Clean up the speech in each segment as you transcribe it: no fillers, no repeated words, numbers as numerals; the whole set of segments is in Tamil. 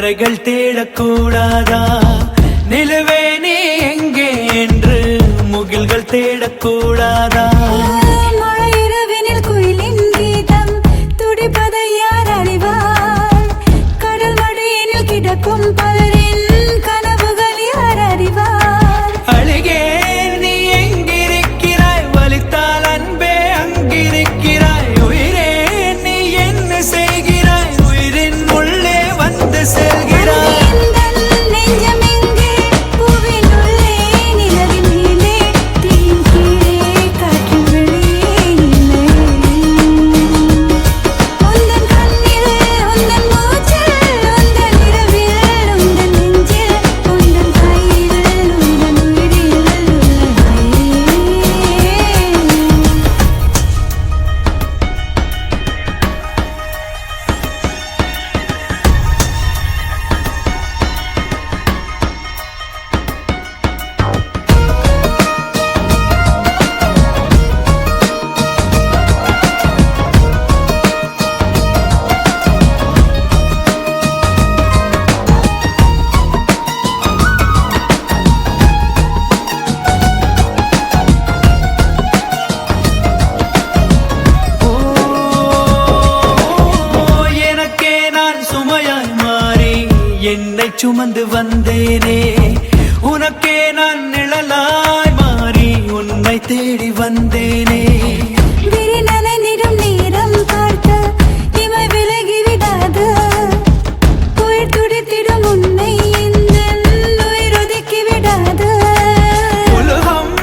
குறைகள் தேடக்கூடாதா? நிலவே நீ எங்கே என்று முகில்கள் தேடக்கூடாதா? மழையிரவினில் குயிலின் கீதம் துடிப்பதை யார் அறிவார்? கடல் மடியினில் கிடக்கும் பலரின் கனவுகள் யார் அறிவார்? அழகே நீ எங்கிருக்கிறாய்? வலித்தால் அன்பே அங்கிருக்கிறாய். உயிரே நீ என்ன செய்கிறாய்? உயிரின் உள்ளே வந்து செல்கிறாய். என்னை சுமந்து வந்தேனே, உனக்கே நான் நிழலாய் மாறி உன்னை தேடி வந்தேனே. நனைந்திடும் நேரம் பார்த்து இமை விலகி விடாது. உயிர் துடித்திடும் உன்னை இந்த உயிர் ஒதுக்கி விடாது. உலகம்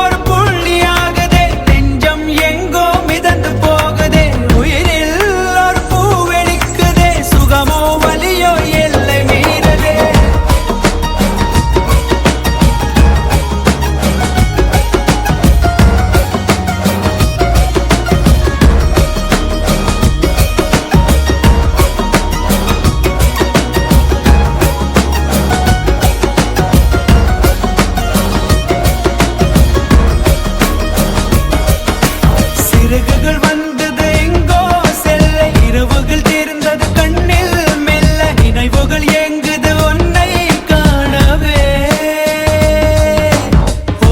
ஒரு புள்ளியாகதே, நெஞ்சம் எங்கோ மிதந்து போகுதே. உயிரில் ஒரு பூ வெடிக்குதே, சுகமோ வலியோ எல்லை மீறதே. சிறகுகள் வந்தது எங்கோ செல்ல, இரவுகள் தீர்ந்தது கண்ணில் மெல்ல. நினைவுகள் எங்குது உன்னை காணவே.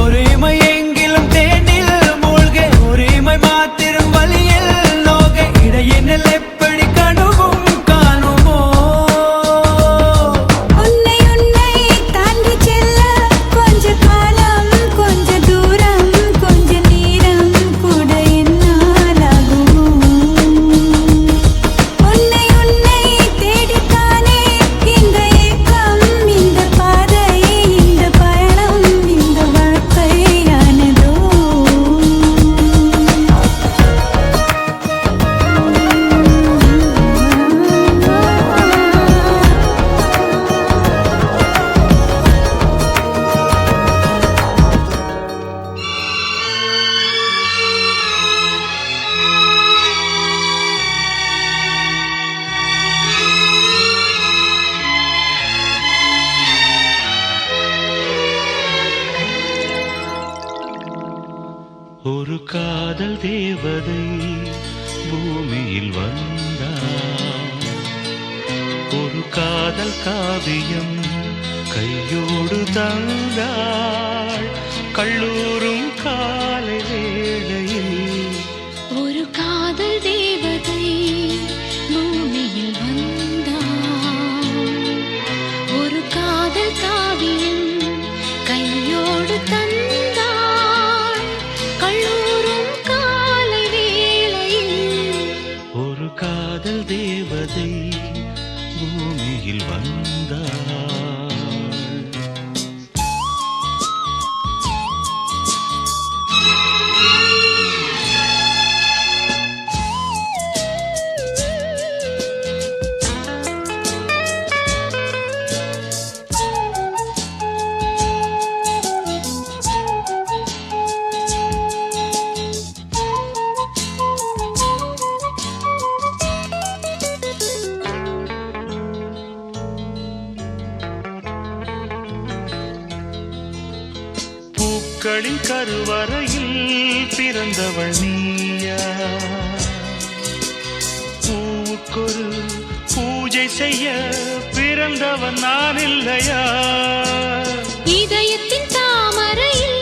ஒருமை எங்கிலும் தேனில் மூழ்க, ஒருமை மாத்திரம் வழியில் நோக. இடையினில் எப்படி கனவும் காணுமோ? உன்னை தாண்டி செல்ல கொஞ்ச காலம், கொஞ்ச தூரம், கொஞ்ச நேரம் கூட என்னால் ஆகுமோ? உன்னை தேடித்தானே இந்த ஏக்கம், இந்த பாதை, இந்த பயணம், இந்த வாழ்க்கையானதோ? ஒரு காதல் தேவதை பூமியில் வந்தாள். ஒரு காதல் காவியம் கையோடு தந்தாள். கல்லூரும் காலை வேளையில் ஒரு காதல் தேவதை பூமியில் வந்தாள். ஒரு காதல் காவியம் கையோடு தந்தாள். கல்லூரும் காலை வேளையில் ஒரு காதல் தேவதை பூமியில் வந்தாள். பூக்களின் கருவறையில் பிறந்தவள் நீயா? பூவுக்கொரு பூஜை செய்ய பிறந்தவன் நான் இல்லையா? இதயத்தின் தாமரையில்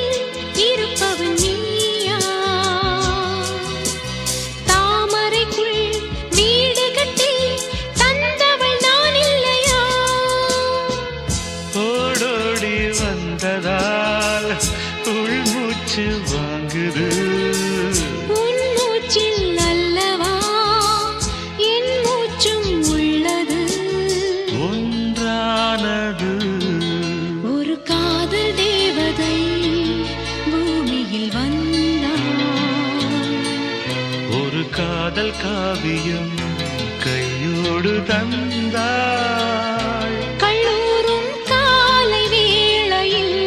இருப்பவன் நீயா? தாமரைக்குள் வீடு கட்டி தந்தவள் நான் இல்லையா? ஓடோடி வந்ததால் உள்மூச்சு வாங்குது. உன் மூச்சில் அல்லவா என் மூச்சும் உள்ளது. ஒன்றானது ஒரு காதல் தேவதை பூமியில் வந்தாள். ஒரு காதல் காவியம் கையோடு தந்தாள். கல்லூரும் காலை வேளையில்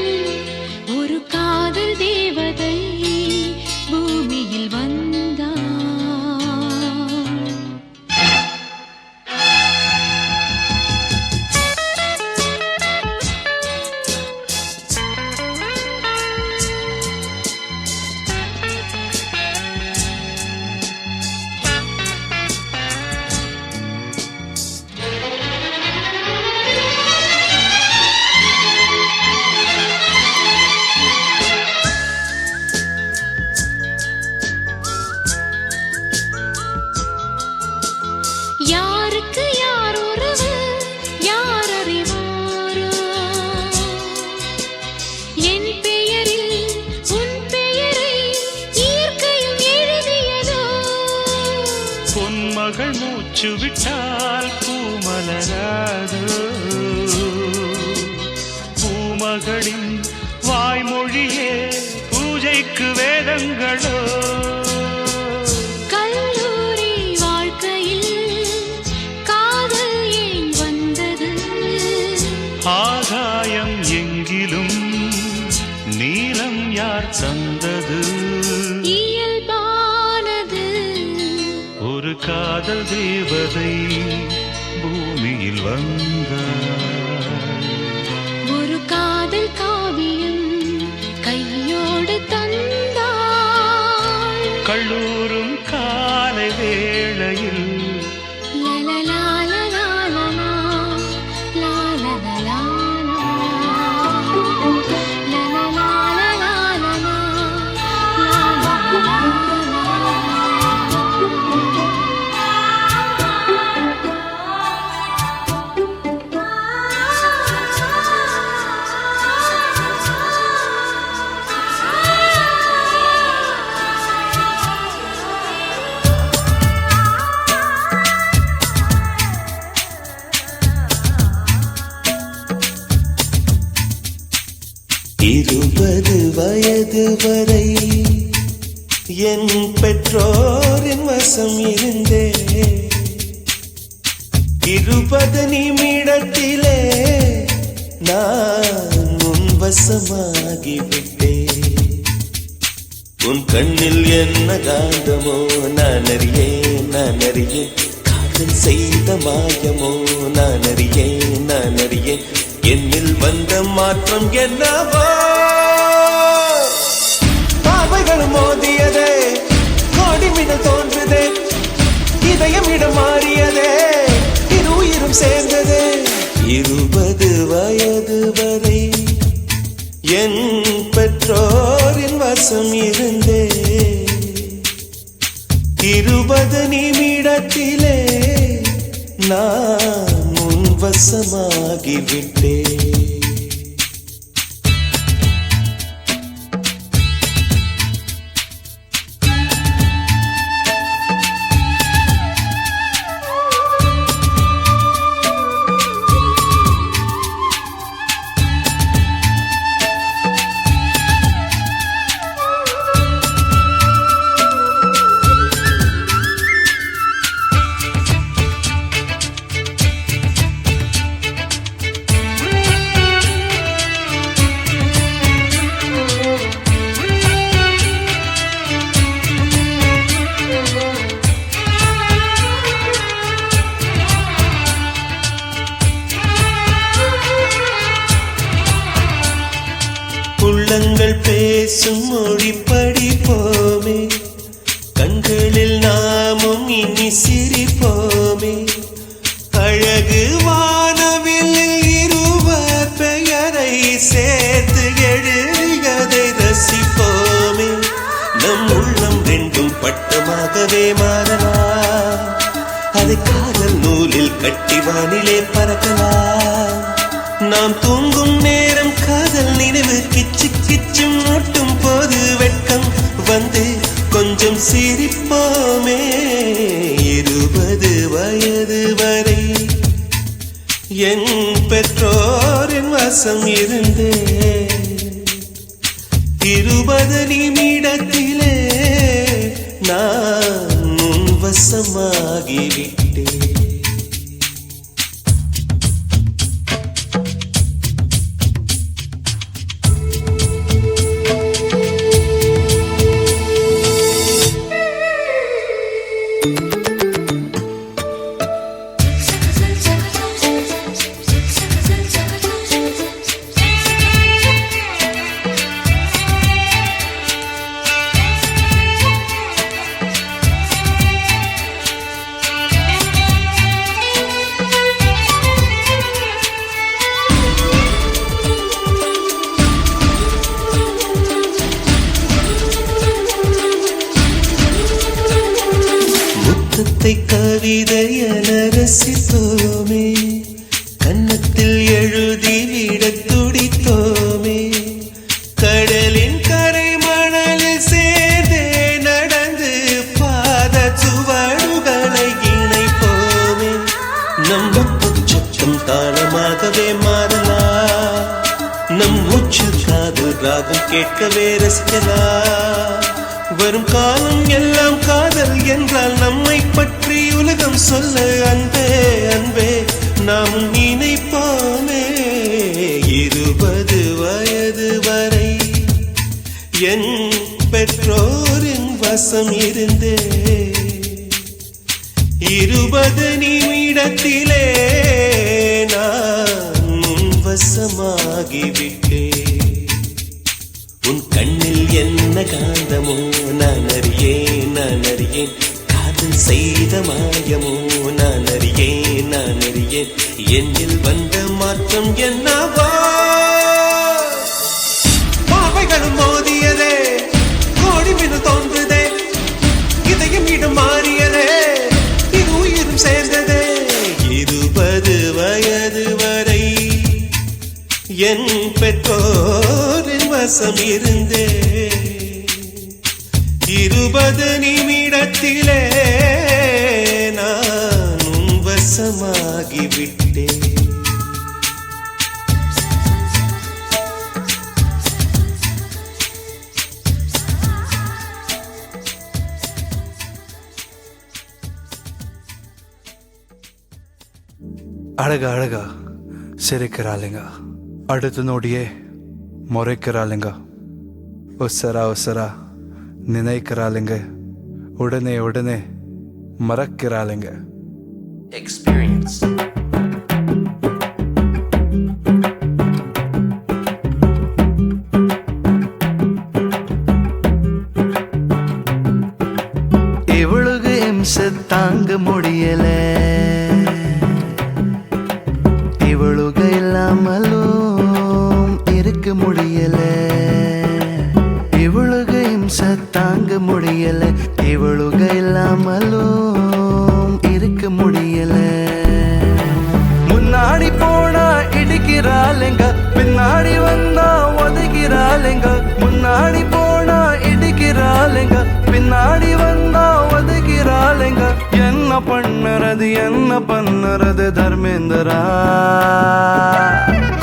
ஒரு காதல் தேவதை பூமியில் வந்தாள். யாருக்கு யார் உறவு யார் அறிவாரோ? என் பெயரில் உன் பெயரை இயற்கையும் எழுதியதோ? பொன்மகள் மூச்சு விட்டால் பூமலராது. பூமகளின் வாய்மொழியே பூஜைக்கு வேதங்களோ? கல்லூரி வாழ்க்கையில் காதல் ஏன் வந்தது? ஆகாயம் எங்கிலும் நீலம் யார் தந்தது? இயல்பானது ஒரு காதல் தேவதை பூமியில் வந்தாள். ஒரு காதல் காவியம் கையோடு தந்தாள். கல்லூரும் காலை வேளையில் லலலாலலாலலா, லாலலலாலா, லலலாலலாலலா, இருபது வயது வரை என் பெற்றோரின் வசம் இருந்தே 20 நிமிடத்திலே நான் உன் வசமாகிவிட்டேன். உன் கண்ணில் என்ன காந்தமோ நான் அறியேன், நான் அறியேன். காதல் செய்த மாயமோ நான் அறியேன், நான் அறியேன். என்னில் வந்த மாற்றம் என்னவோ? பாவைகள் மோதியதே, கோடிமிடல் தோன்றுதே, இதயம் இடம் மாறியதே, இரு உயிரும் சேர்ந்ததே. 20 வயது வரை என் பெற்றோரின் வசம் இருந்தே 20 நிமிடத்திலே நான் உன் வசமாகிவிட்டேன். உள்ளங்கள் பேசும் மொழி படிப்போமே, கண்களில் நாமும் இனி சிரிப்போமே. வானிலே பறக்கலாம். நாம் தூங்கும் நேரம் காதல் நினைவு கிச்சு கிச்சு மூட்டும் போது வெட்கம் வந்து கொஞ்சம் சிரிப்போமே. 20 வயது வரை என் பெற்றோரின் வசம் இருந்தே 20 நிமிடத்திலே நான் உன் வசமாகிவிட்டேன். கவிதையன ரசித்தோமே, கன்னத்தில் எழுதிவிட துடித்தோமே. கடலின் கரை மணலில் சேர்ந்தே நடந்து பாத சுவடுகளை இணைப்போமே. நம் முச்சம் தாளமாகவே மாறலாம், நம் மூச்சு காதல் ராகம் கேட்கவே ரசிக்கலாம். வரும் காலம் எல்லாம் காதல் என்றால் நம்மை பற்றி உலகம் சொல்ல அன்பே அன்பே நாம் நினைப்போமே. 20 வயது வரை என் பெற்றோரின் வசம் இருந்தே 20 நிமிடத்திலே நான் உன் வசமாகிவிட்டேன். உன் கண்ணில் என்ன காந்தமோ நான் அறியேன் காதல் செய்த மாயமோ நான் அறியேன் என்னில் வந்த மாற்றம் என்னவோ. பாவைகளும் மோதியதே, கோடி மினு தோன்றுதே, இதயம் இடம் மாறியதே, இது உயிரும் சேர்ந்ததே. 20 வயது வரை என் பெற்றோரின் வசம் இருந்தே 20 நிமிடத்திலே நான் உன் வசமாகிவிட்டேன். அழகா அழகா சிரிக்கிறாளுங்க, அடுத்த நொடியே முறைக்கிறாளுங்க, உசரா உசரா நினைக்கிறாளுங்க, உடனே உடனே மறக்கிறாளுங்க. Experience. இவளுக்கு இம்சை தாங்க முடியல, இவளுக்கு இல்லாமலும் இருக்க முடியல. இவளுக்கு இம்சை தாங்க முடியல, இவளுக்கு இல்லாமலும் இருக்க முடியல. முன்னாடி போனா இடிக்கிறாளுங்க, பின்னாடி வந்தா ஒதுக்கிறாளுங்க. முன்னாடி போனா இடிக்கிறாளுங்க, பின்னாடி வந்தா ஒதுக்கிறாளுங்க. என்ன பண்ணுறது தர்மேந்திரா?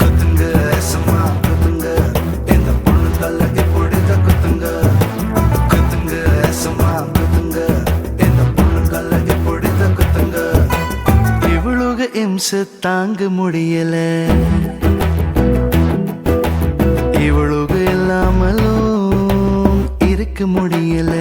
குத்துங்க சும்மா குத்துங்க, இந்த பொண்ணு தள்ள இப்படித குத்துங்க. குத்துங்க சும்மா குத்துங்க, இந்த பொண்ணு தள்ள இப்படித குத்துங்க. இவளுக இம்சை தாங்க முடியல, இவளுக இல்லாமலும் இருக்க முடியல.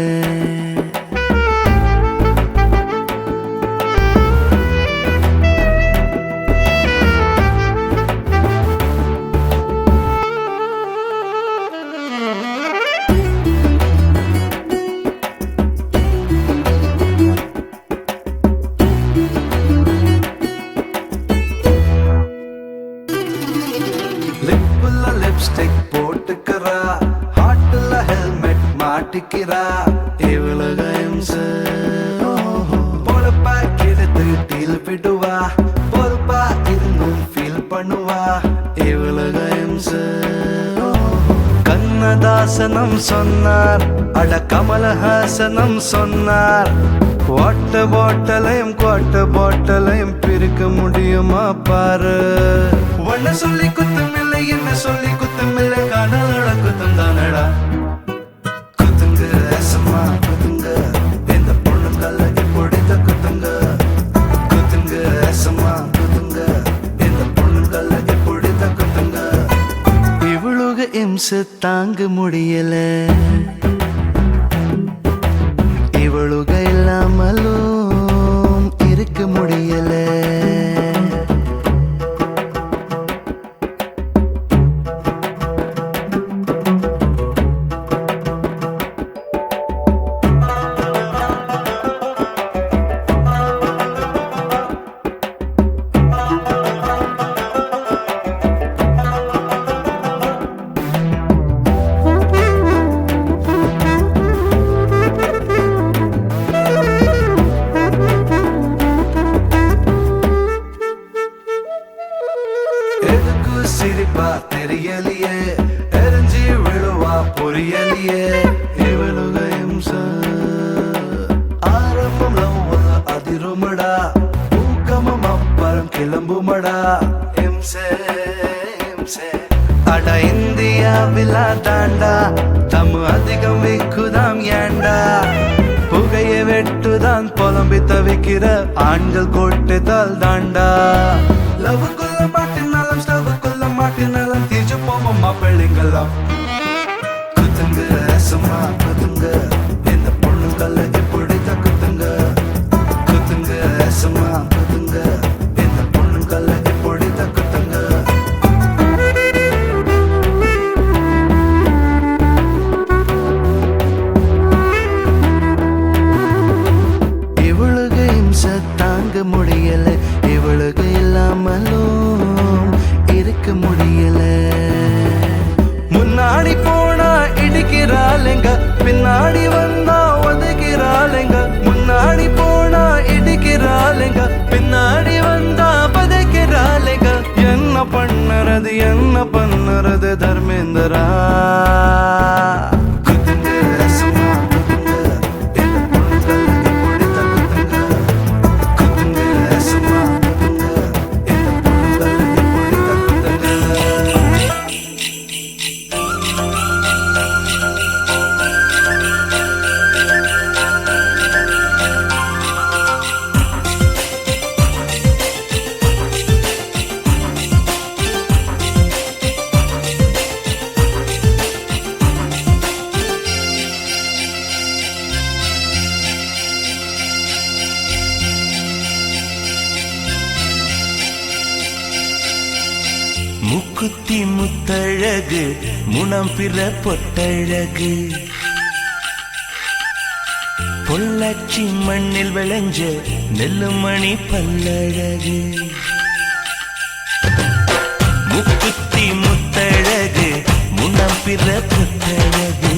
லிப்புல லிப்ஸ்டிக் போட்டுக்கிறா, ஹாட்டுல ஹெல்மெட் மாட்டிக்கிறா. இவளுக இம்சை பொறுப்பா கிடத்து டீல் விடுவா, பொறுப்பா கண்ணதாசனம் சொன்னார், அட கமலஹாசனம் சொன்னார். வாட்ட பாட்டலையும் குவாட்ட பாட்டலையும் பிரிக்க முடியுமா பாரு. ஒன்ன சொல்லி குத்தம் இல்லை, என்ன சொல்லி குத்தம் இல்லை, காணலோட குத்தம் தானடா. குத்துங்க ரசமா குத்துங்க, இந்த பொண்ணுங்கள இப்படித்த குத்துங்க. குத்துங்க ரசமா குத்துங்க, இந்த பொண்ணுங்கள இப்படித்த குத்துங்க. இவ்வளவு இம்சை தாங்க முடியல, இவளுக இல்லாமலும் இருக்க முடியல. எதுக்கு சிரிப்பா தெரியலையே, எரிஞ்சி விழுவா புரியலையே. இவளுக இம்சை ஆரம்பம் லவ் அதிருமடா, ஊக்கமும் அப்புறம் கிளம்புமடா. இம்சை இம்சை அட இந்தியாவில் தாண்டா, தம் அதிகம் விக்குதாம் ஏண்டா. புகைய வெட்டுதான் புலம்பி தவிக்கிற ஆண்கள் கோட்டுதால் தாண்டா. லவ் கொல்ல மாட்டினாலும் ஸ்டவ் கொல்ல மாட்டினாலும் தீர்ச்சு போவோம் மாப்பிள்ளைங்கெல்லாம். குத்துங்க ரசமா குத்துங்க, இந்த பொண்ணுங்கள இப்படி குத்துங்க. குத்துங்க ரசமா குத்துங்க, இந்த பொண்ணுங்கள இப்படி குத்துங்க. இவளுக்கு இம்சை தாங்க முடியல, இவளுக்கு இல்லாமலும் இருக்க முடியல. முன்னாடி போனா இடிக்கிறாளுங்க, பின்னாடி வந்தா ஒதுக்கிறாளுங்க. முன்னாடி போனா இடிக்கிறாளுங்க, பின்னாடி வந்தா பதைக்கிறாளுங்க. என்ன பண்ணுறது என்ன பண்ணுறது தர்மேந்திரா. குத்துங்க ரசமா குத்துங்க, இந்த பொண்ணுங்கள இப்படித்தான் குத்துங்க. குத்துங்க ரசமா குத்துங்க, இந்த பொண்ணுங்கள இப்படித்தான் குத்துங்க. முக்குத்தி முத்தழகு முனம் பிற பொட்டழகு, பொள்ளாச்சி மண்ணில் விளைஞ்ச நெல்லுமணி பல்லழகு. முக்குத்தி முத்தழகு முனம் பிற பொட்டழகு,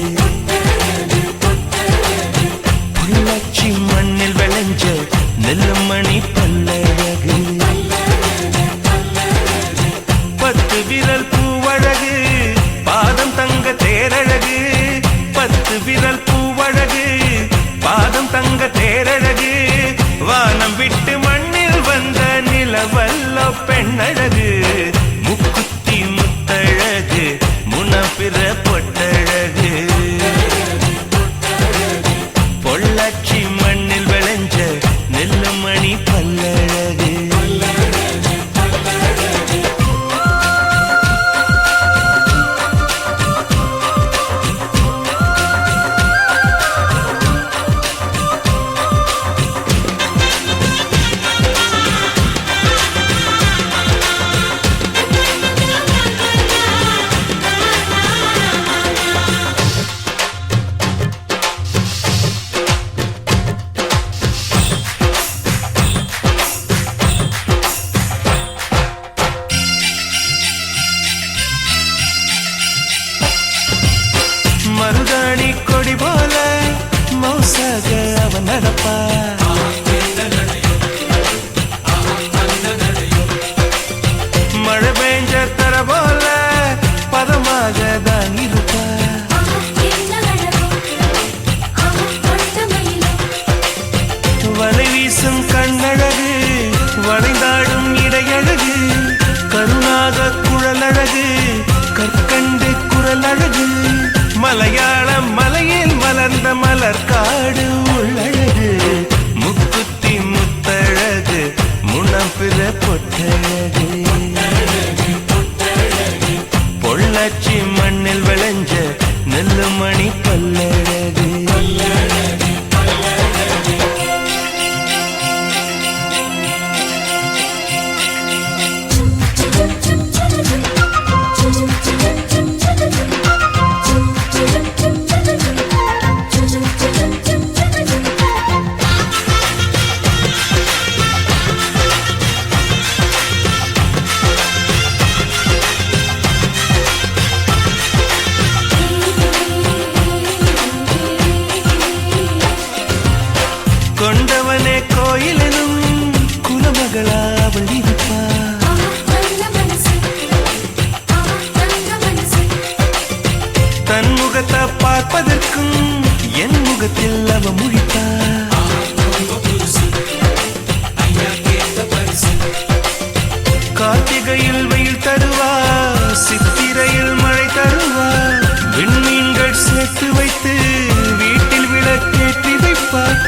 பொள்ளாச்சி மண்ணில் விளைஞ்ச நெல்லுமணி பல்லழகு. பத்து விரல் பூவழகு, பாதம் தங்க தேரழகு. பத்து விரல் பூவழகு, பாதம் தங்க தேரழகு. வானம் விட்டு மண்ணில் வந்த நிலவல்ல பெண்ணழகு. முக்குத்தி முத்தழகு முனப்பிற பொட்டழகு, பொள்ளாச்சி மண்ணில் விளைஞ்ச நெல்லுமணி பல்லழகு. மருதாணி கொடி போல மௌசாக அவன் நடப்பா. மழை பெஞ்ச தர போல பதமாக தான் இருப்பா. மலையாள மலையில் மலர்ந்த மலர்காடு உள்ளழகு முக்குத்தி முத்தழகு முனப்பிற பொட்டழகு பொள்ளாச்சி மண்ணில் விளைஞ்ச நெல்லுமணி பல்லழகு கொண்டவனே கோயிலெனும் குலமகளா அவள் இருப்பா தன் முகத்தை பார்ப்பதற்கும் என் முகத்தில் அவ முழிப்பா கார்த்திகையில் வெயில் தருவா சித்திரையில் மழை தருவா விண்மீன்கள் சேர்த்து வைத்து வீட்டில் விளக்கேற்றி வைப்பார்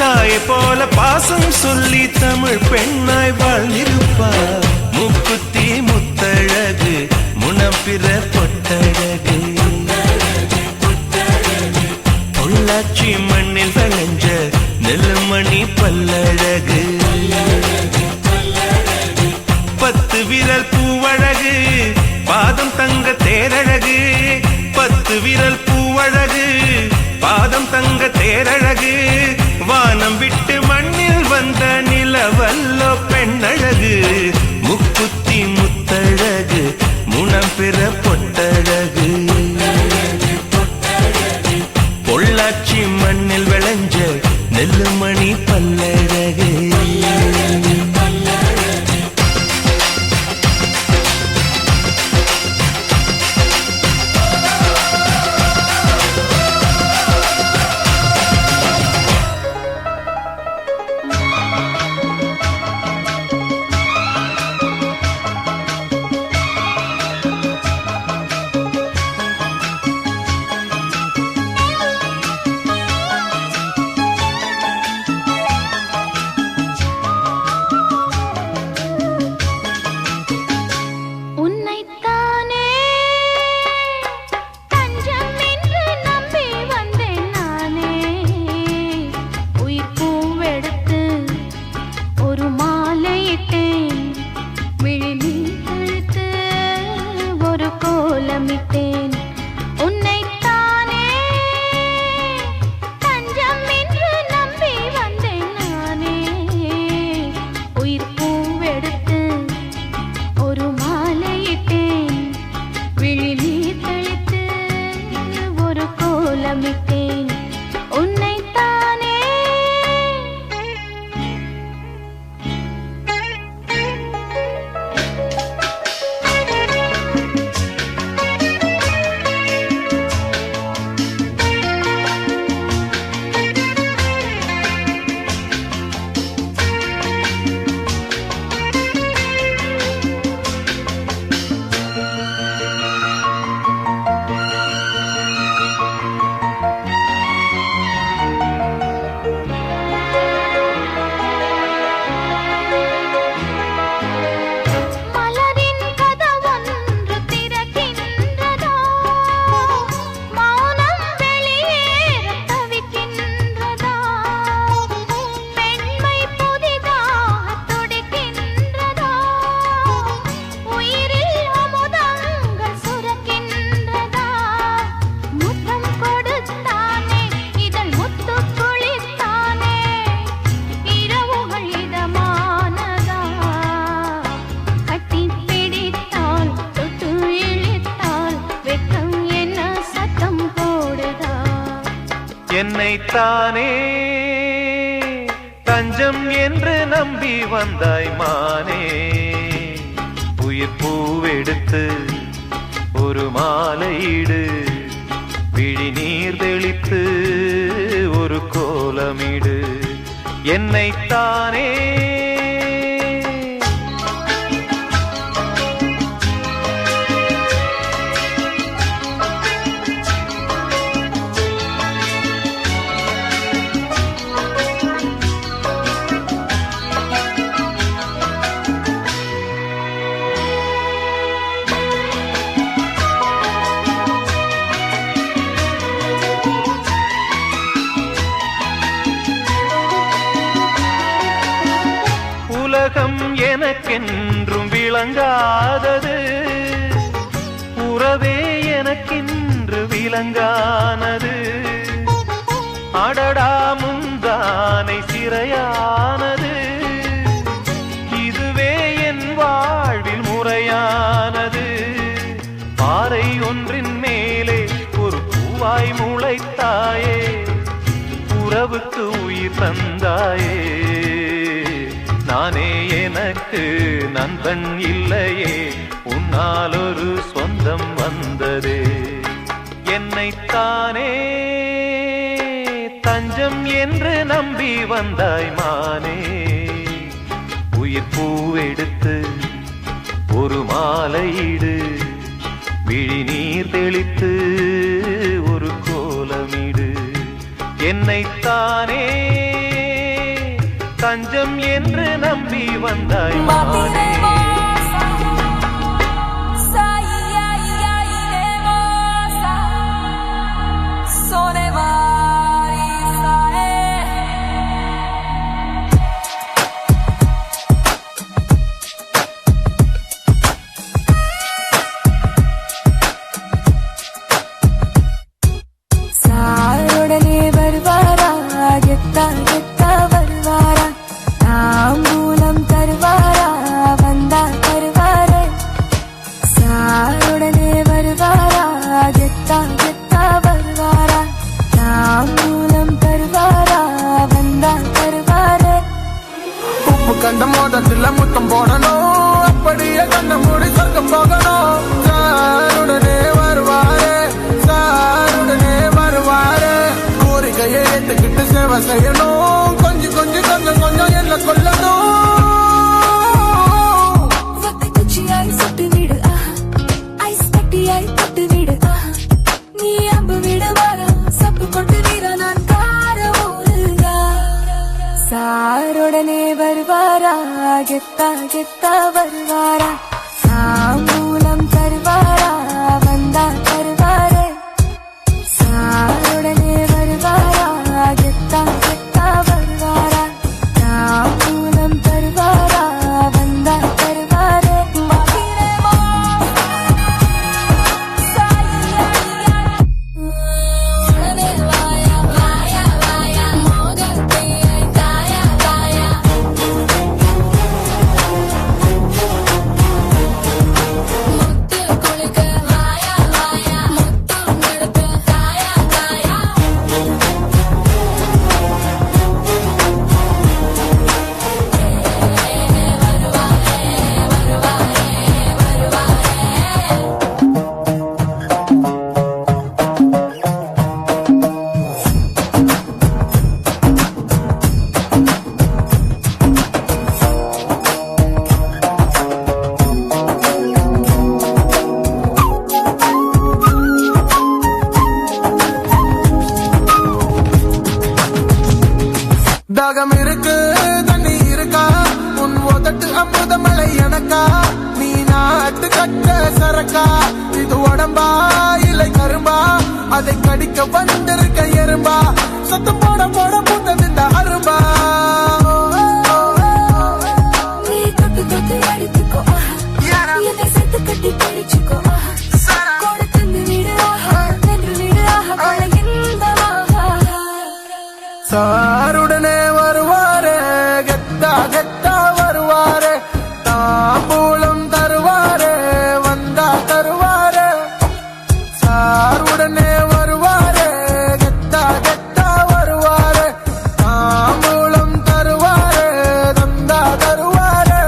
தாயை போல பாசம் சொல்லி தமிழ் பெண்ணாய் வாழ்ந்திருப்பார் முக்குத்தி முத்தழகு முனப்பிற பொட்டழகு பொள்ளாச்சி மண்ணில் விளைஞ்ச நெல்லுமணி பல்லழகு 10 விரல் பூவழகு பாதம் தங்க தேரழகு 10 விரல் பூவழகு பாதம் தங்க தேரழகு வானம் விட்டு மண்ணில் வந்த நிலவல்லோ பெண்ணழகு முக்குத்தி முத்தழகு முனப்பிற பொட்டழகு பொள்ளாச்சி மண்ணில் விளைஞ்ச நெல்லுமணி பல்லழகு உன்னைத்தானே தஞ்சம் என்று நம்பி வந்தேன் நானே உயிர் பூவெடுத்து ஒரு மாலையிட்டேன் விழிநீர் கழுத்து ஒரு கோலமிட்டேன் உன்னைத்தானே தஞ்சம் என்று நம்பி வந்தேன் நானே உயிர் பூவெடுத்து ஒரு மாலையிட்டேன் விழிநீர் தெளித்து ஒரு கோலமிட்டேன் உன்னைத்தானே மலரின் கதவொன்று திறக்கின்றதோ மௌனம் வெளியேறத் தவிக்கின்றதோ பெண்மை புதிதாகத் துடிக்கின்றதோ உயிரில் அமுதங்கள் சுரக்கின்றதோ முத்தம் கொடுத்தானே இதழ் முத்து குளித்தானே இரவுகள் இதமானதா கட்டி பிடித்தால் தொட்டு இழுத்தால் வெட்கம் என்ன சத்தம் போடுதா என்னைத்தானே தஞ்சம் என்று நம்பி வந்தாய் மானே உயிர் பூவெடுத்து ஒரு மாலையிடு விழிநீர் தெளித்து ஒரு கோலமிடு என்னைத்தானே என்றும் விளங்காதது உறவே எனக்கின்று விளங்கானது அடடா முந்தானை சிறையானது இதுவே என் வாழ்வில் முறையானது பாறை ஒன்றின் மேலே ஒரு பூவாய் முளைத்தாயே உறவுக்கு உயிர் தந்தாயே நானே எனக்கு நண்பன் இல்லையே உன்னால் ஒரு சொந்தம் வந்ததே என்னைத்தானே தஞ்சம் என்று நம்பி வந்தாய் மானே உயிர் பூவெடுத்து ஒரு மாலையிடு விழி நீர் தெளித்து ஒரு கோலமிடு என்னைத்தானே தஞ்சம் என்று நம்பி வந்தாய் மானே கண்ட மோதத்துல முத்தம் போடணும் அப்படியே கண்ண மூடி சொர்க்கம் போகணும் சாருடனே வருவாரே சாருடனே வருவாரே கோரிக்கையை ஏற்றுக்கிட்டு சேவை செய்யணும் கொஞ்சம் கொஞ்சம் கொஞ்சம் கொஞ்சம் என்ன கொல்லணும் குச்சியாய் சுட்டு விடு ஐஸ் கட்டியாய் தொட்டு விடு நீ அம்பு விடு வர சப்பு கொண்டு வீர நான் கார ஊருகா சாருடனே வருவாரா கெத்தா கெத்தா வருவாரா தாம்பூலம் தருவாரா வந்தா தருவாரே சாருடனே வருவாரா கெத்தா கெத்தா வருவாரா தாம்பூலம் தருவாரா வந்தா தருவாரே தாகம் இருக்கு தண்ணி இருக்கா உன் உதட்டு அமுதமலை எனக்கா நீ நாட்டு கட்ட சரக்கா இது உடம்பா இல்லை கரும்பா அதை கடிக்க வந்திருக்க எறும்பா சத்தம் போட போட புத்தம் இந்த அரும்பா நீ தொட்டு தொட்டு அடித்துக்கோ என்னை சேர்த்து கட்டி பிடிச்சுக்கோ கோடு தந்து விடு வென்று விடு சாருடனே வருவாரே கெத்தா கெத்தா வருவாரே தாம்பூலம் தருவாரே வந்தா தருவாரே சாருடனே வருவாரே கெத்தா கெத்தா வருவாரே தாம்பூலம் தருவாரே தந்தா தருவாரே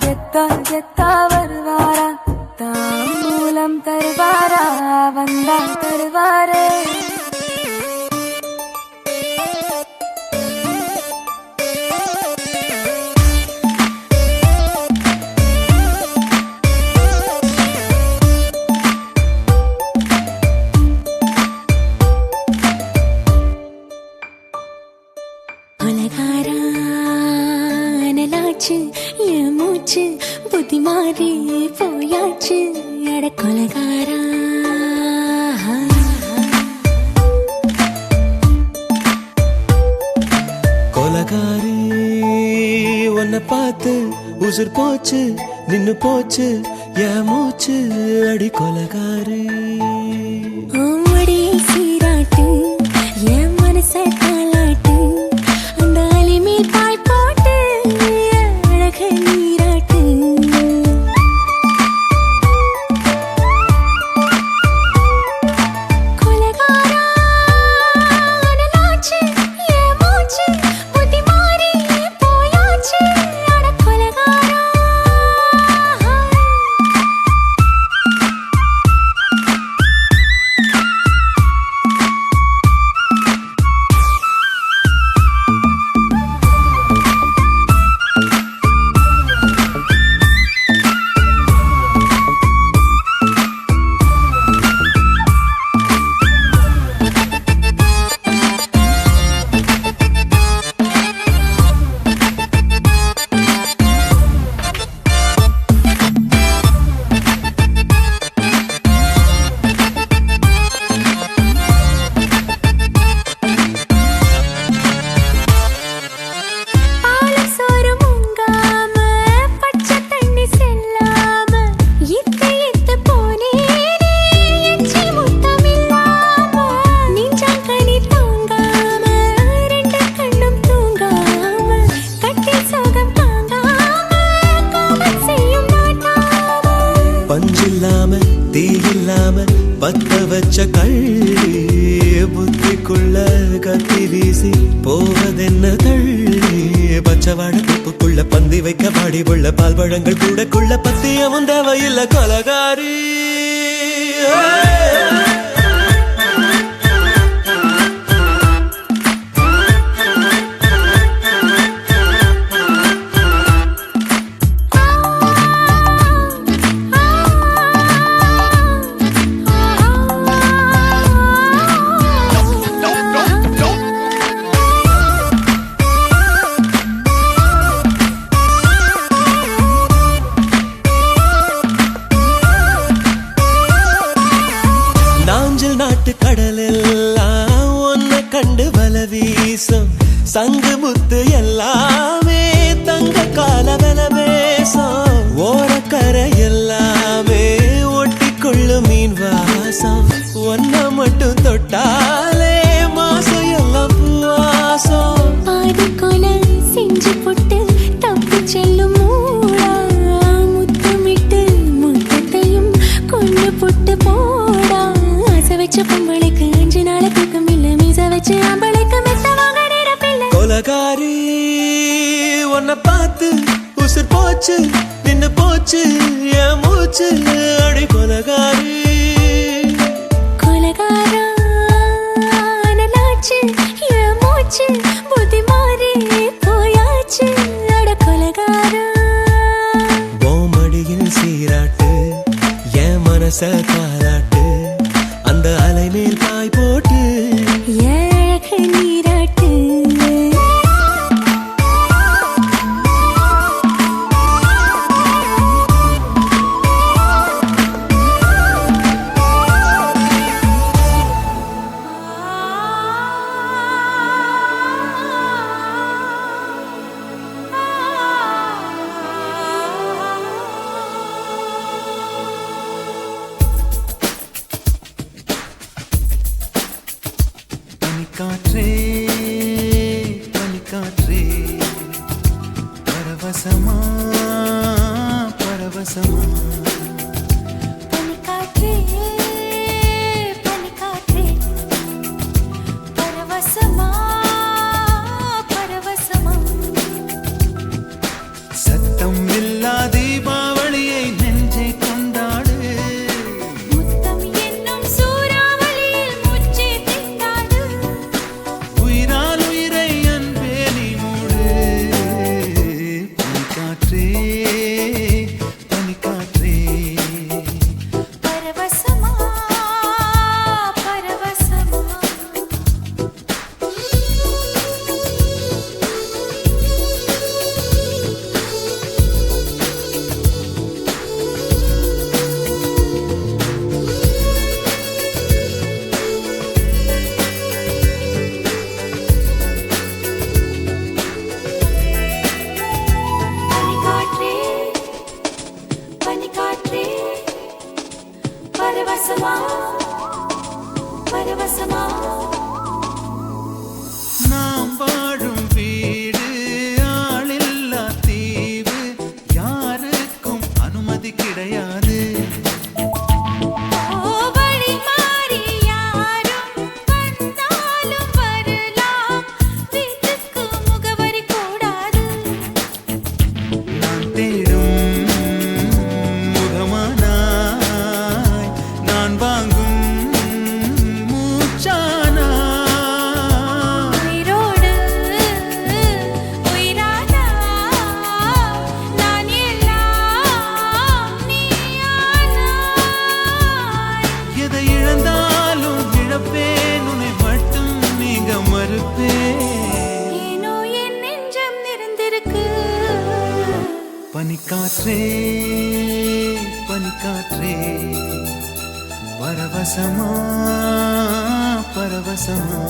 கெத்தா கெத்தா வருவாரா தாம்பூலம் தருவாரா வந்தா தருவாரே கொலகாரா அனலாச்சு என் மூச்சு புத்தி மாறி போயாச்சு அட கொலகாரா கொலகாரி உன்னை பார்த்து உசுர் போச்சு நின்னு போச்சு என் மூச்சு அடி கொலகாரி ஆமடி சீராட்டு என் மனச தாலாட்டு அந்த அலிமே பாய் போட்டு அழக நீராட்டு கொலகாரா அனலாச்சு என் மூச்சு புத்தி மாறி போயாச்சு அட கொலகாரா பஞ்சில்லாம தீ இல்லாம பத்த வச்ச கள்ளி புத்திக்குள்ள கத்தி வீசி போவதென்ன தள்ளி பச்சவாட துப்புக்குள்ள பந்தி வைக்க பாடி உள்ள பால் பழங்கள் கூடக்குள்ள பத்தியமும் தேவையில்லை கொலகாரி நாஞ்சில் நாட்டு கடலெல்லாம் ஒன்ன கண்டு வல வீசும் சங்கு முத்து எல்லாமே தங்க கால வெல பேசும் ஓரக்கரை எல்லாமே ஒட்டிக்கொள்ளும் மீன் வாசம் ஒன்ன மட்டும் தொட்டாலே மாசம் எல்லாம் பூவாசம் பாதி கொலை செஞ்சு போட்டு தப்பி செல்லும் மூடா முத்தமிட்டு முத்தத்தையும் கொண்டு போட்டு போடா ஆசை வச்ச பொம்பளைக்கு 5 நாள் தூக்கம் இல்ல மீச வச்சு ஆம்பளைக்கு மெத்த வாங்க நேரப்பில்லை கொலகாரி உன்னை பார்த்து உசுர் போச்சு நின்னு போச்சு என் மூச்சு அடி கொலகாரி கொலகாரா அனலாச்சு என் மூச்சு புத்தி மாறி போயாச்சு அட கொலகாரா மடியில் சீராட்டு என் மனச தாலாட்டு அந்த அலை மேல் பாய் போட்டு அழக நீராட்டு பனிக்காற்றே பனிக்காற்றே பரவசமா பரவசமா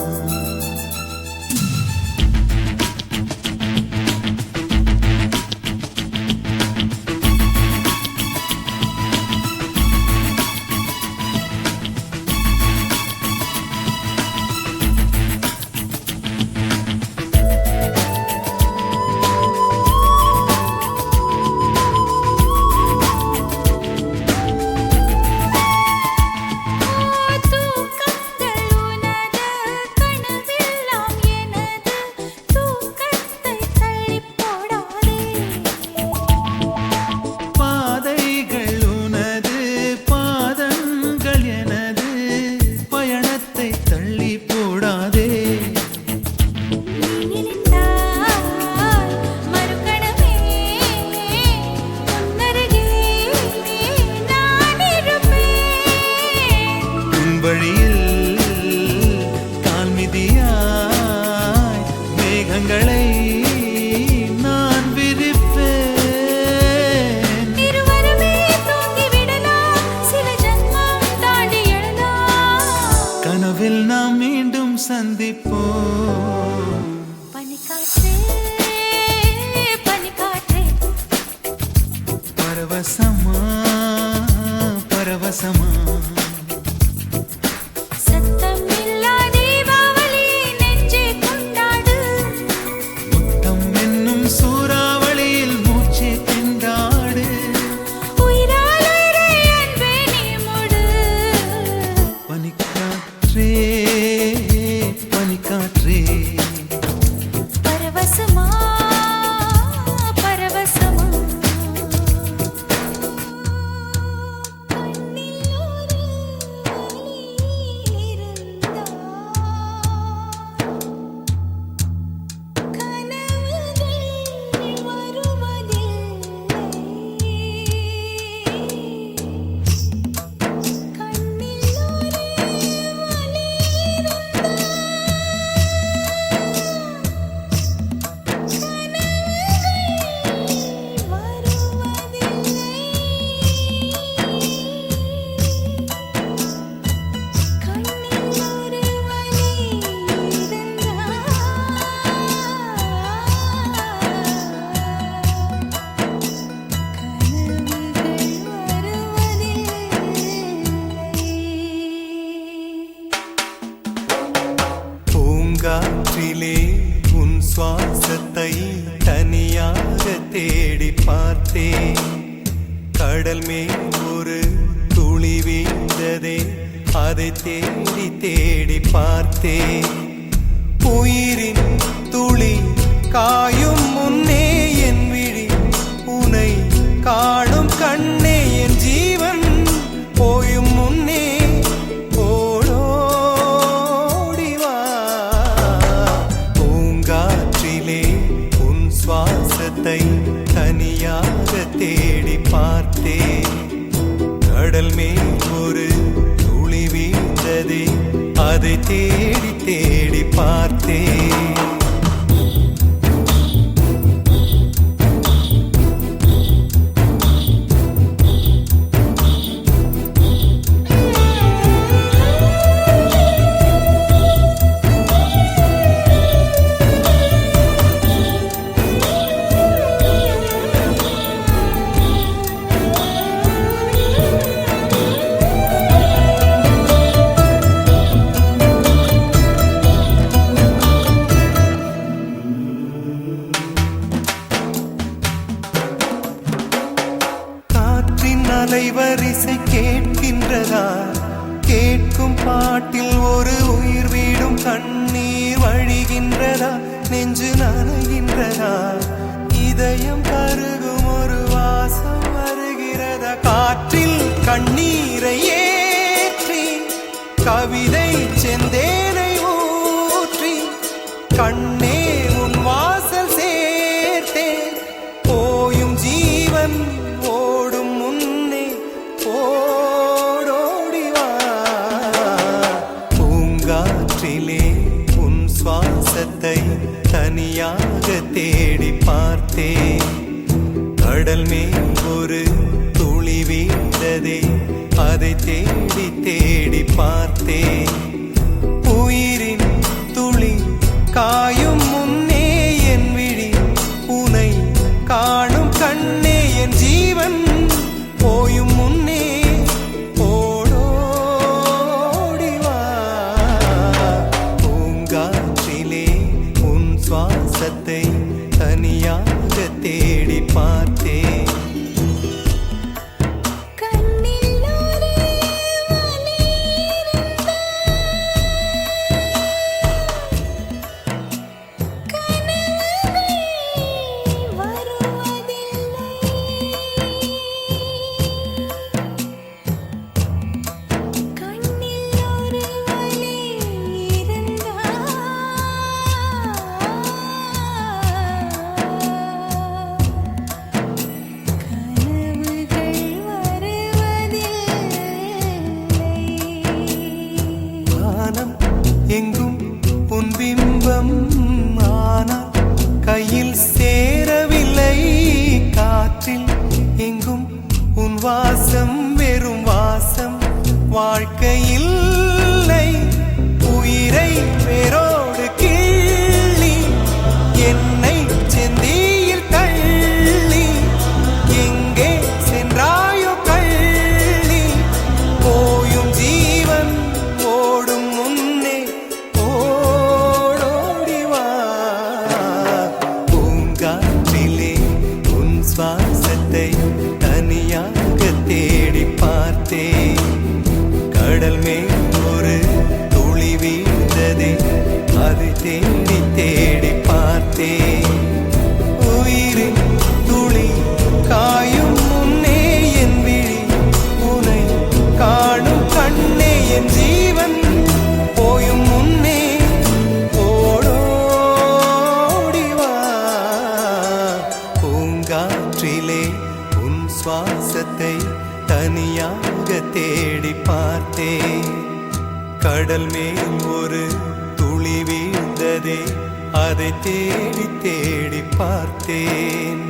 தூக்கங்கள் உனது கனவெல்லாம் எனது தூக்கத்தை தள்ளிப் போடாதே பாதைகள் உனது பாதங்கள் எனது பயணத்தை தள்ளி போடாதே நினைத்தால் மறுகணமே உன்னருகே நான் இருப்பேன் உன் வழியில் கால்மிதியாய் மேகங்களை நான் விரிப்பேன் இருவருமே தூங்கிவிடலாம் சில ஜன்மம் தாண்டி எழலாம் கனவில் நாம் மீண்டும் சந்திப்போம் பனிக்காற்றே பனிக்காற்றே பரவசமா பரவசமா சத்தமில்லா தீபாவளி நெஞ்சே கொண்டாடு முத்தம் என்னும் சூறாவளியில் மூச்சை திண்டாடு உயிரால் உயிரை அன்பே நீ மூடு பனிக்காற்றே பனிக்காற்றே பரவசமா பரவசமா கண்ணில் ஒரு வலி இருந்தால் கனவுகள் வருவதில்லை கண்ணில் ஒரு வலி பூங்காற்றிலே உன் சுவாசத்தை தனியாக தேடி பார்த்தேன் கடல் மேல் ஒரு துளி வீழ்ந்ததே அதை தேடி தேடி பார்த்தேன் உயிரின் துளி காயும் முன்னே என் விழி உனை காணும் கண்ணே என் ஜீவன் போயும் முன்னே ஓடோடி வா பூங்காற்றிலே உன் சுவாசத்தை தனியாக தேடி பார்த்தேன் கடல் மேல் ஒரு துளி வீழ்ந்ததே அதை தேடி தேடி பார்த்தேன் காற்றின் அலைவரிசை கேட்கின்றதா கேட்கும் பாட்டில் ஒரு உயிர் வீடும் கண்ணீர் வழிகின்றதா நெஞ்சு நனைகின்றதா இதயம் கருகும் ஒரு வாசம் வருகிறதா காற்றில் கண்ணீரை ஏற்றி கவிதை செந்தேனை ஊற்றி கண்ணே உன் வாசல் சேர்த்தேன் போயும் ஜீவன் ஓடும் முன்னே ஓடோடி வா பூங்காற்றிலே உன் சுவாசத்தை தனியாக தேடி பார்த்தேன் கடல் மேல் ஒரு துளி வீழ்ந்ததே, அதை தேடி தேடி பார்த்தேன். உயிரின் துளி காயும் முன்னே என் விழி உனை காணும் கண்ணே, என் ஜீவன் போயும் முன்னே ஓடோடிவா. பூங்காற்றிலே உன் சுவாசத்தை தனியாக தேடி பார்த்தேன். கண்ணில் ஒரு வலி கனவுகள் வருவதில்லை. கண்ணில் ஒரு வலி கனவுகள் வருவதில்லை. வானம் எங்கும் உன் பிம்பம், ஆனால் கையில் சேரவில்லை. காற்றில் எங்கும் உன் வாசம், வெறும் வாசம் வாழ்க்கையில்லை. உயிரை வேரோடு கிள்ளி என்னை செந்தியில் தள்ளி எங்கே சென்றாயோ கள்ளி, போயும் ஜீவன் ஓடும் முன்னே ஓடோடிவா. பூங்காற்றிலே உன் சுவாசத்தை தனியாக தேடி பார்த்தேன். கடல் மேல் ஒரு துளி வீழ்ந்ததே, அதை தேடி தேடி பார்த்தேன். உயிரின் துளி காயும் முன்னே என் விழி உனை காணும் கண்ணே, என் ஜீவன் போயும் முன்னே ஓடோடிவா. பூங்காற்றிலே உன் சுவாசத்தை தனியாக தேடி பார்த்தேன். கடல் மேல் ஒரு துளி வீழ்ந்ததே, அதை தேடி தேடி பார்த்தேன்.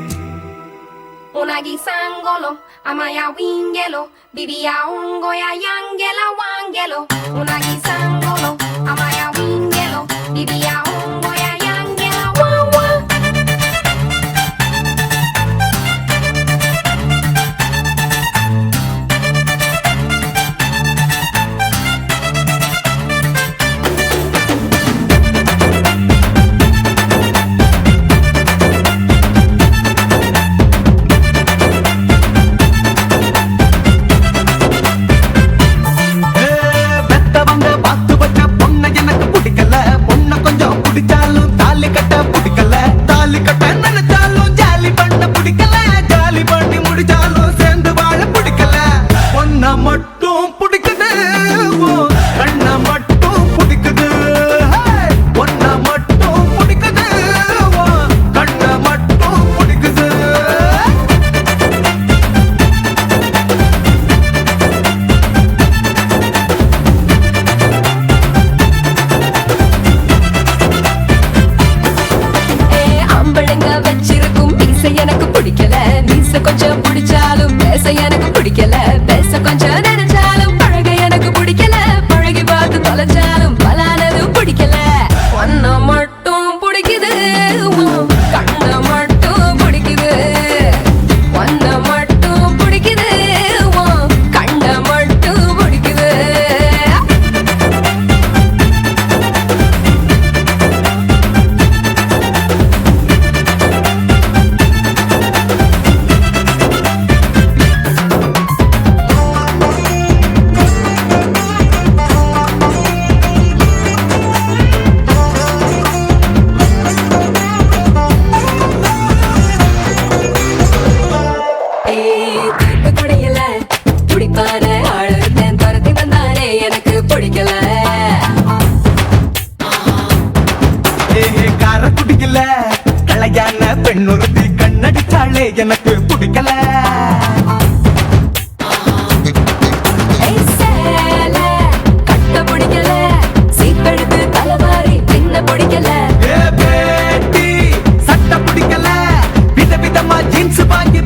Una gisangolo, amaya wingelo, bibia ungo ya yangela wangelo. Una gisangolo, amaya wingelo, bibia ungo ya yangela wawa. பெத்தவங்க பார்த்து வச்ச பொண்ணை எனக்கு பிடிக்கல. பொண்ணை கொஞ்சம் பிடிச்சாலும் தாலி கட்ட பிடிக்கல. தாலி கட்ட நினைச்சாலும் ஜாலி பண்ண பிடிக்கல. ஜாலி பண்ணி முடிச்சாலும் சேர்ந்து வாழ பிடிக்கல. பொண்ணை மட்டும் பிடிக்குது, கண்ணை மட்டும் பிடிக்குது. பொண்ணை மட்டும் பிடிக்குது, கண்ணை மட்டும் பிடிக்குது. ஆம்பளைங்க வச்சிருக்கும் மீசை எனக்கு பிடிக்கல. மீசை கொஞ்சம் பிடிச்சாலும் பேச எனக்கு பிடிக்கல. பேச கொஞ்சம் நினைச்சாலும் பழக எனக்கு பிடிக்கல. பழகி பார்த்து தொலைச்சாலும் பலானது பிடிக்கல. ஒன்ன மட்டும் பிடிக்குது, கண்ண மட்டும் பிடிக்குது. ஒன்ன மட்டும் பிடிக்குது, கண்ண மட்டும் பிடிக்குது. தூத்துக்குடியில துடிப்பான ஆளு ஒருத்தன் துரத்தி வந்தானே, எனக்கு பிடிக்கல. கார பிடிக்கல. கலையான பெண் ஒருத்தி கண்ணடிச்சாலே எனக்கு பிடிக்கல. சேலை கட்ட பிடிக்கல. சீப்பெடுத்து தலைவாரி பின்ன பிடிக்கல. பேட்டி சட்டை பிடிக்கல. விதவிதமா ஜீன்ஸ் வாங்கி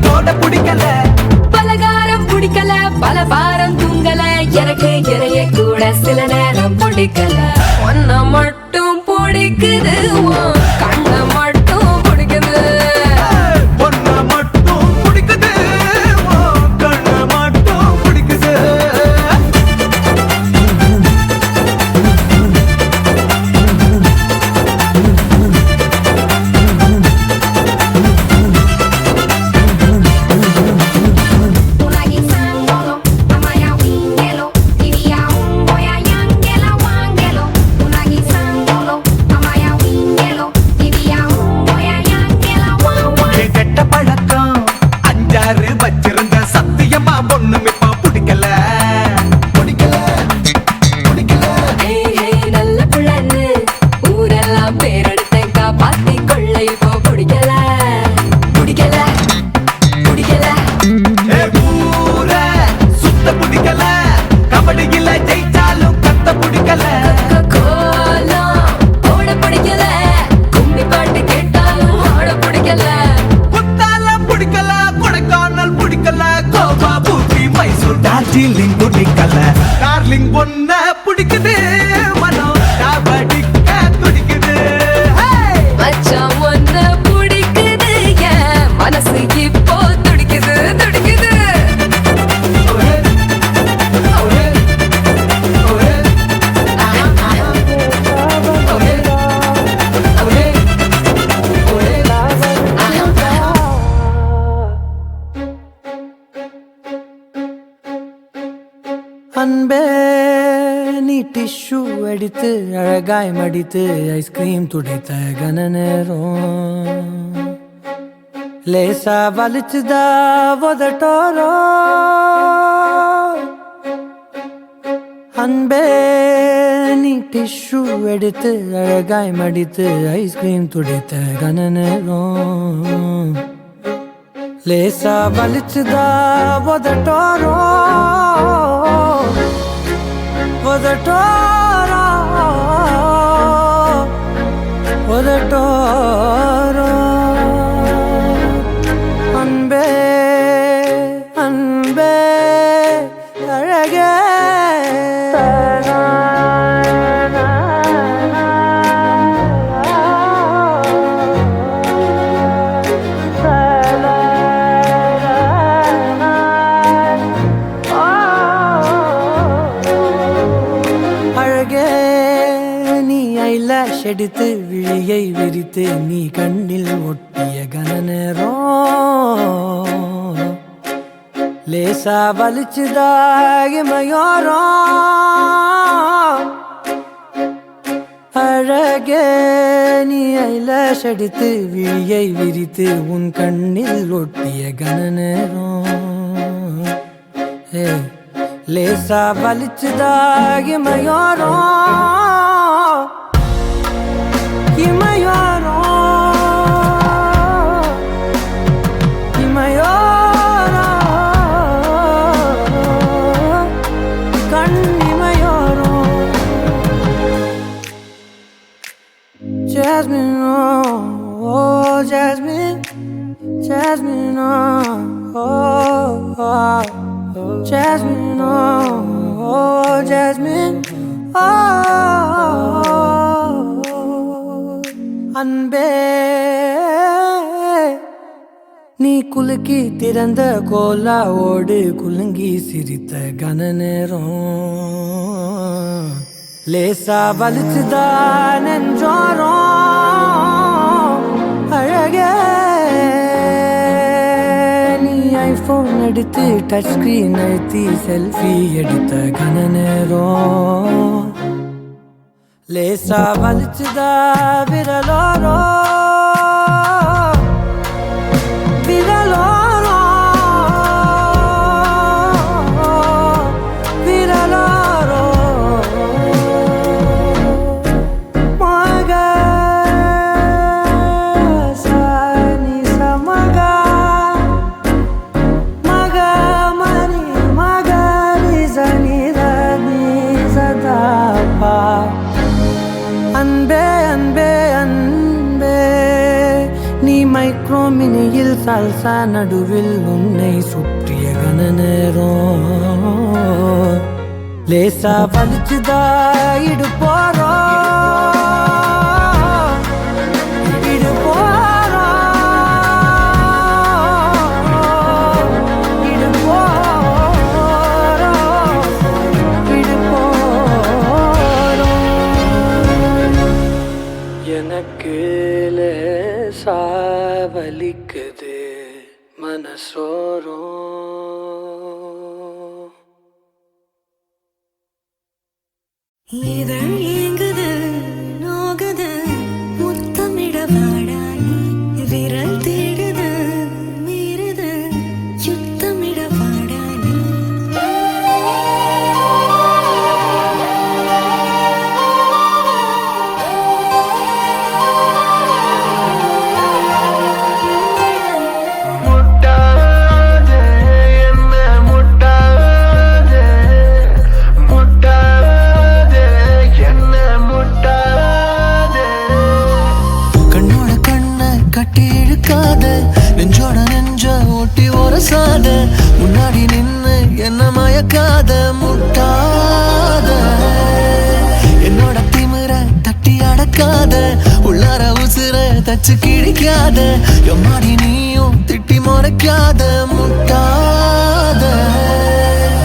எடுத்து அழகாய் மடித்து ஐஸ்கிரீம் துடைத்த கன நேரம் லேசா வலிச்சுதா உதட்டோரோ அன்பே நீ டிஷ்யூ எடுத்து அழகாய் மடித்து ஐஸ்கிரீம் துடைத்த கன நேரம் லேசா வலிச்சுதா உதட்டோரோ உதட்டோரோ உதட்டோரோ அன்பே அன்பே அழகே அழகே நீ ஐலாஷ் எடுத்து விழியை விரித்து நீ கண்ணில் ஒட்டிய கன நேரம் லேசா வலிச்சுதாகி மயோரம் அழகே நீ ஐலாஷ் எடுத்து விழியை விரித்து உன் கண்ணில் ஒட்டிய கன நேரம் லேசா வலிச்சுதாகி மயோரம் Jasmine, oh, Jasmine, Jasmine, oh, oh, Jasmine, oh, Jasmine, oh, அன்பே நீ குலுக்கி திறந்த கோலாவோடு குலுங்கி சிரித்த கன நேரம் லேசா வலிச்சுதான் நெஞ்சோரம் அழகே நீ ஐபோன் எடுத்து டச் ஸ்கிரீன் அழுத்தி செல்ஃபி எடுத்த கன நேரம் லேசா வலிச்சுதா விரலோரோ விரலோரோ விரலோரோ மக சானி சமக மக மணி மக ரிசனி ரனி சதாபா அன்பே அன்பே அன்பே நீ மைக்ரோ மினியில் சால்சா நடுவில் உன்னை சுற்றிய கன நேரம் லேசா வலிச்சுதா இடு போறோ இடு போறோ இடு போறோ இடு போறோ எனக்கு லேசா வலிக்குது மனசோரம் இதழ் ஏங்குது நோகுது முத்தமிட வாடானி விரல் தேடுது மீறுது யுத்தமிட வாடானி முட்டாதே என்ன முட்டாதே முட்டாதே என்ன முட்டாதே கண்ணோட கண்ண கட்டி இழுக்காத நெஞ்சோட நெஞ்ச ஒட்டி உரசாத முன்னாடி நின்னு என்ன மயக்காத முட்டாத என்னோட திமிர தட்டி அடக்காத உள்ளார உசுர தச்சு கிழிக்காத எம்மாடி நீயும் திட்டி முறைக்காத முட்டாத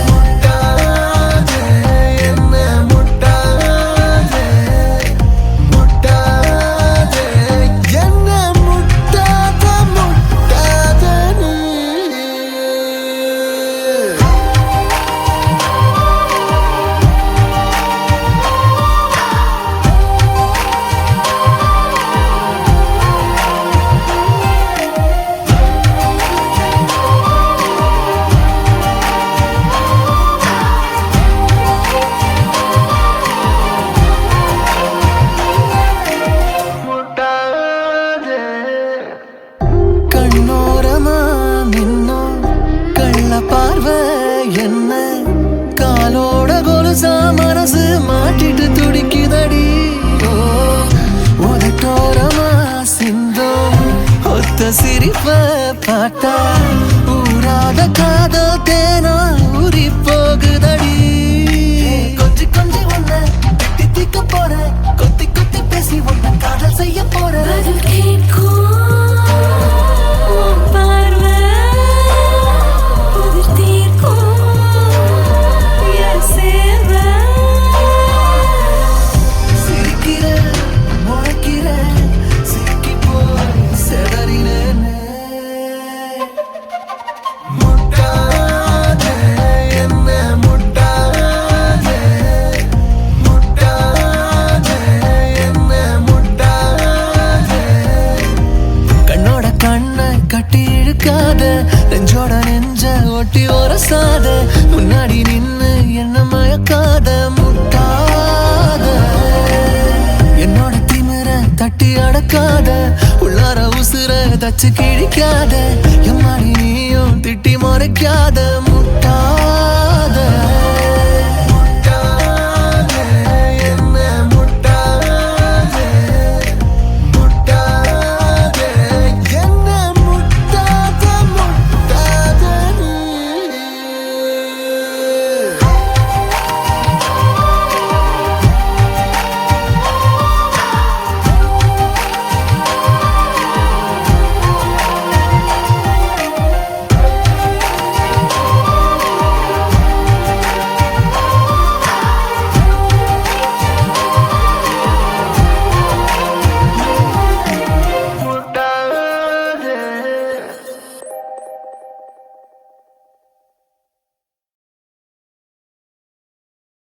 முட்டாதே என்ன முட்டாதே முட்டாதே என்ன முட்டாத முட்டாத நீ முழுசா மனசு மாட்டிட்டு துடிக்குதடி ஓ உதட்டோரமா சிந்தும் ஒத்த சிரிப்ப பார்த்தா ஊராத காதல் தேனா ஊறி போகுதடி கொஞ்சி கொஞ்சி ஒன்ன திட்டி திக்க போறேன் கொத்தி கொத்தி பேசி ஒன்ன காதல் செய்ய போறேன் பதில் கேட்கும் உன் பார்வை புதிர் தீர்க்கும் என் சேர்வை சிரிக்கிற முளைக்கிற சிக்கி போய் செதறினேனே முட்டாதே என்ன முட்டாதே முட்டாதே என்ன முட்டாதே கண்ணோட கண்ணை கட்டி இழுக்காத நெஞ்சோட நெஞ்ச ஒட்டி ஒரசாத முன்னாடி நின்னு என்ன மயக்காத முட்டாத என்னோட திமிர தட்டி அடக்காத உள்ளார உசுர தச்சு கிழிக்காத எம்மாடி நீயும் திட்டி மறைக்காத